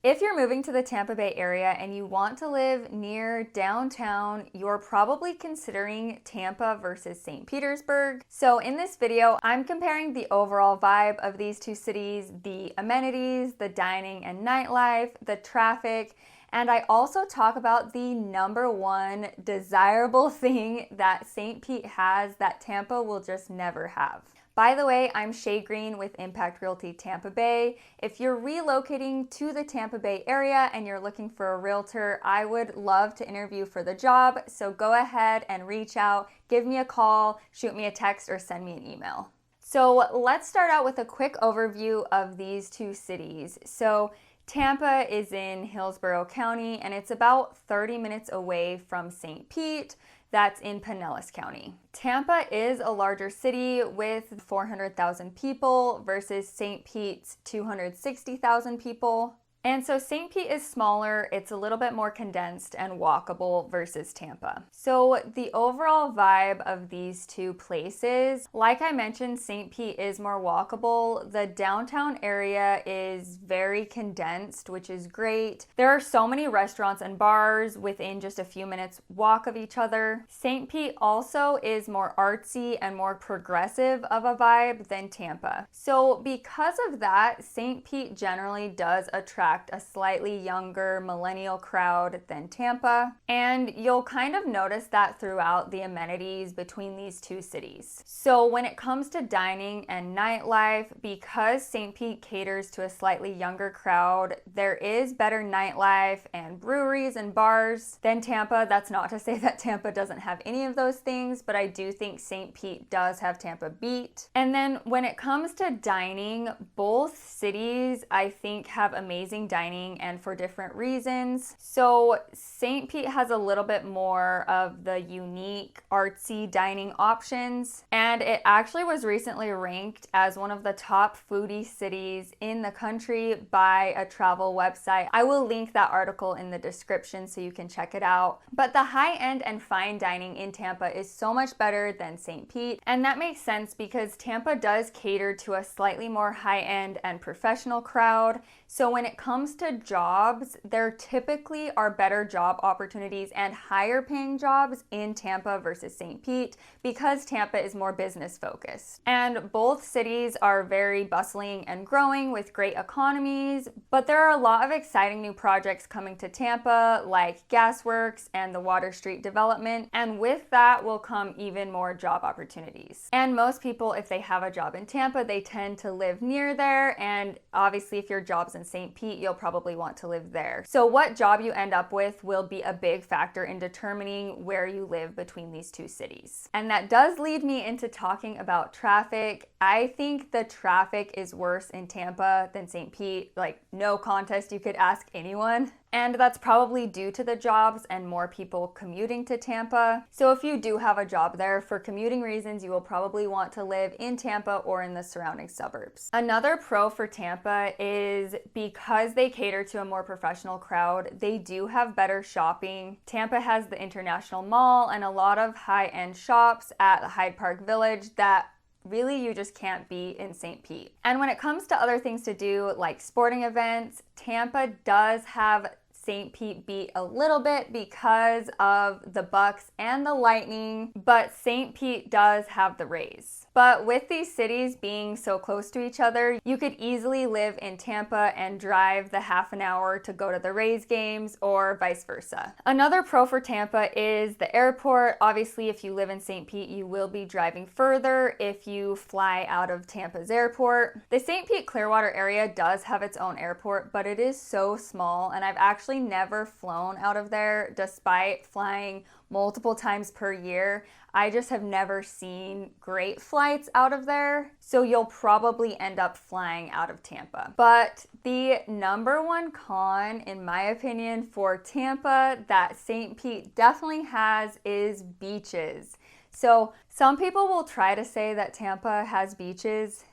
If you're moving to the Tampa Bay area and you want to live near downtown, you're probably considering Tampa versus St. Petersburg. So in this video, I'm comparing the overall vibe of these two cities, the amenities, the dining and nightlife, the traffic, and I also talk about the number one desirable thing that St. Pete has that Tampa will just never have. By the way, I'm Shae Green with Impact Realty Tampa Bay. If you're relocating to the Tampa Bay area and you're looking for a realtor, I would love to interview for the job. So go ahead and reach out, give me a call, shoot me a text, or send me an email. So let's start out with a quick overview of these two cities. So Tampa is in Hillsborough County and it's about 30 minutes away from St. Pete. That's in Pinellas County. Tampa is a larger city with 400,000 people versus St. Pete's 260,000 people. And so St. Pete is smaller, it's a little bit more condensed and walkable versus Tampa. So the overall vibe of these two places, like I mentioned, St. Pete is more walkable. The downtown area is very condensed, which is great. There are so many restaurants and bars within just a few minutes walk of each other. St. Pete also is more artsy and more progressive of a vibe than Tampa. So because of that, St. Pete generally does attract a slightly younger millennial crowd than Tampa, and you'll kind of notice that throughout the amenities between these two cities. So when it comes to dining and nightlife, because St. Pete caters to a slightly younger crowd, there is better nightlife and breweries and bars than Tampa. That's not to say that Tampa doesn't have any of those things, but I do think St. Pete does have Tampa beat. And then when it comes to dining, both cities I think have amazing dining and for different reasons. So St. Pete has a little bit more of the unique artsy dining options, and it actually was recently ranked as one of the top foodie cities in the country by a travel website. I will link that article in the description so you can check it out. But the high-end and fine dining in Tampa is so much better than St. Pete, and that makes sense because Tampa does cater to a slightly more high-end and professional crowd. So when it comes to jobs, there typically are better job opportunities and higher paying jobs in Tampa versus St. Pete because Tampa is more business focused. And both cities are very bustling and growing with great economies, but there are a lot of exciting new projects coming to Tampa like Gasworks and the Water Street development, and with that will come even more job opportunities. And most people, if they have a job in Tampa, they tend to live near there, and obviously if your job's in St. Pete, you'll probably want to live there. So what job you end up with will be a big factor in determining where you live between these two cities. And that does lead me into talking about traffic. I think the traffic is worse in Tampa than St. Pete, like no contest, you could ask anyone. And that's probably due to the jobs and more people commuting to Tampa. So if you do have a job there, for commuting reasons, you will probably want to live in Tampa or in the surrounding suburbs. Another pro for Tampa is because they cater to a more professional crowd, they do have better shopping. Tampa has the International Mall and a lot of high-end shops at Hyde Park Village that really you just can't be in St. Pete. And when it comes to other things to do like sporting events, Tampa does have St. Pete beat a little bit because of the Bucks and the Lightning, but St. Pete does have the Rays. But with these cities being so close to each other, you could easily live in Tampa and drive the half an hour to go to the Rays games or vice versa. Another pro for Tampa is the airport. Obviously, if you live in St. Pete, you will be driving further if you fly out of Tampa's airport. The St. Pete Clearwater area does have its own airport, but it is so small, and I've actually never flown out of there despite flying multiple times per year. I just have never seen great flights out of there, so you'll probably end up flying out of Tampa. But the number one con, in my opinion, for Tampa that St. Pete definitely has is beaches. So some people will try to say that Tampa has beaches.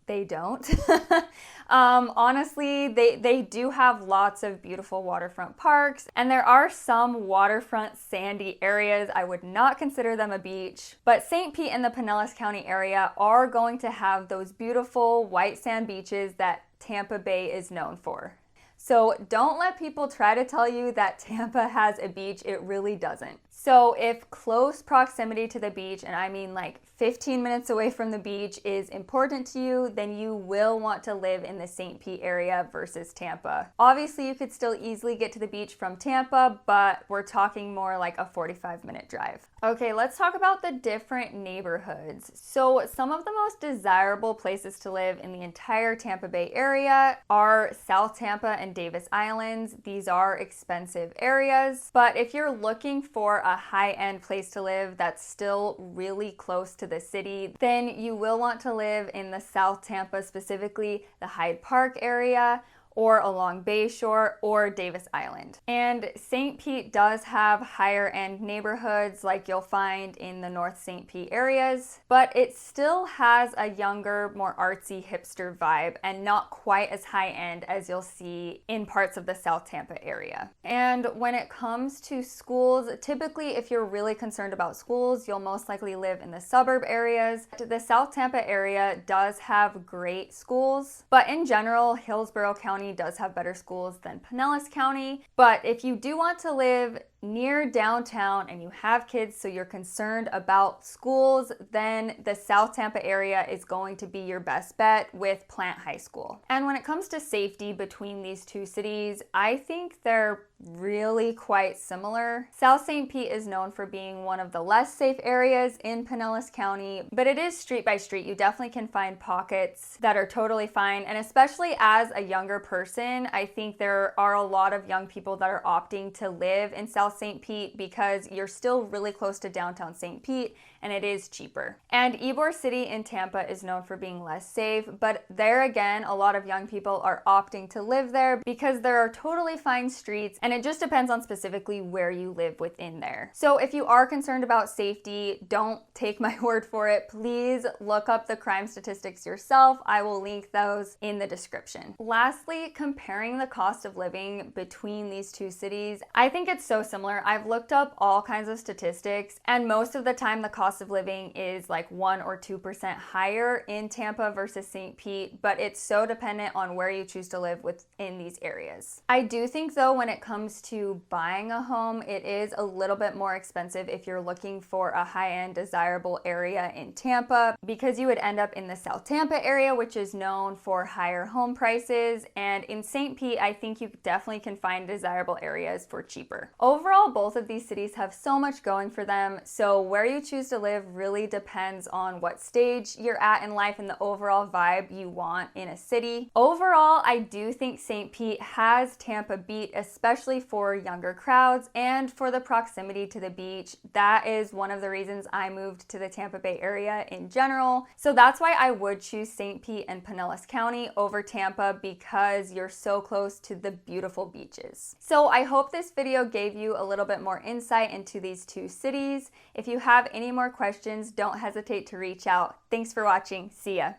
They don't. Honestly, they do have lots of beautiful waterfront parks, and there are some waterfront sandy areas. I would not consider them a beach, but St. Pete and the Pinellas County area are going to have those beautiful white sand beaches that Tampa Bay is known for. So don't let people try to tell you that Tampa has a beach. It really doesn't. So if close proximity to the beach, and I mean like 15 minutes away from the beach, is important to you, then you will want to live in the St. Pete area versus Tampa. Obviously, you could still easily get to the beach from Tampa, but we're talking more like a 45-minute drive. Okay, let's talk about the different neighborhoods. So some of the most desirable places to live in the entire Tampa Bay area are South Tampa and Davis Islands. These are expensive areas, but if you're looking for a high-end place to live that's still really close to the city, then you will want to live in the South Tampa, specifically the Hyde Park area, or along Bayshore or Davis Island. And St. Pete does have higher end neighborhoods like you'll find in the North St. Pete areas, but it still has a younger, more artsy hipster vibe and not quite as high end as you'll see in parts of the South Tampa area. And when it comes to schools, typically if you're really concerned about schools, you'll most likely live in the suburb areas. The South Tampa area does have great schools, but in general, Hillsborough County does have better schools than Pinellas County. But if you do want to live near downtown and you have kids so you're concerned about schools, then the South Tampa area is going to be your best bet with Plant High School. And when it comes to safety between these two cities, I think they're really quite similar. South St. Pete is known for being one of the less safe areas in Pinellas County, but it is street by street. You definitely can find pockets that are totally fine. And especially as a younger person, I think there are a lot of young people that are opting to live in South St. Pete because you're still really close to downtown St. Pete and it is cheaper. And Ybor City in Tampa is known for being less safe, but there again, a lot of young people are opting to live there because there are totally fine streets, and it just depends on specifically where you live within there. So if you are concerned about safety, don't take my word for it. Please look up the crime statistics yourself. I will link those in the description. Lastly, comparing the cost of living between these two cities, I think it's so similar. I've looked up all kinds of statistics, and most of the time the cost of living is like 1 or 2% higher in Tampa versus St. Pete, but it's so dependent on where you choose to live within these areas. I do think though, when it comes to buying a home, it is a little bit more expensive if you're looking for a high-end desirable area in Tampa, because you would end up in the South Tampa area, which is known for higher home prices, and in St. Pete, I think you definitely can find desirable areas for cheaper. Overall, both of these cities have so much going for them, so where you choose to live really depends on what stage you're at in life and the overall vibe you want in a city. Overall, I do think St. Pete has Tampa beat, especially for younger crowds and for the proximity to the beach. That is one of the reasons I moved to the Tampa Bay area in general. So that's why I would choose St. Pete and Pinellas County over Tampa, because you're so close to the beautiful beaches. So I hope this video gave you a little bit more insight into these two cities. If you have any more questions, don't hesitate to reach out. Thanks for watching. See ya.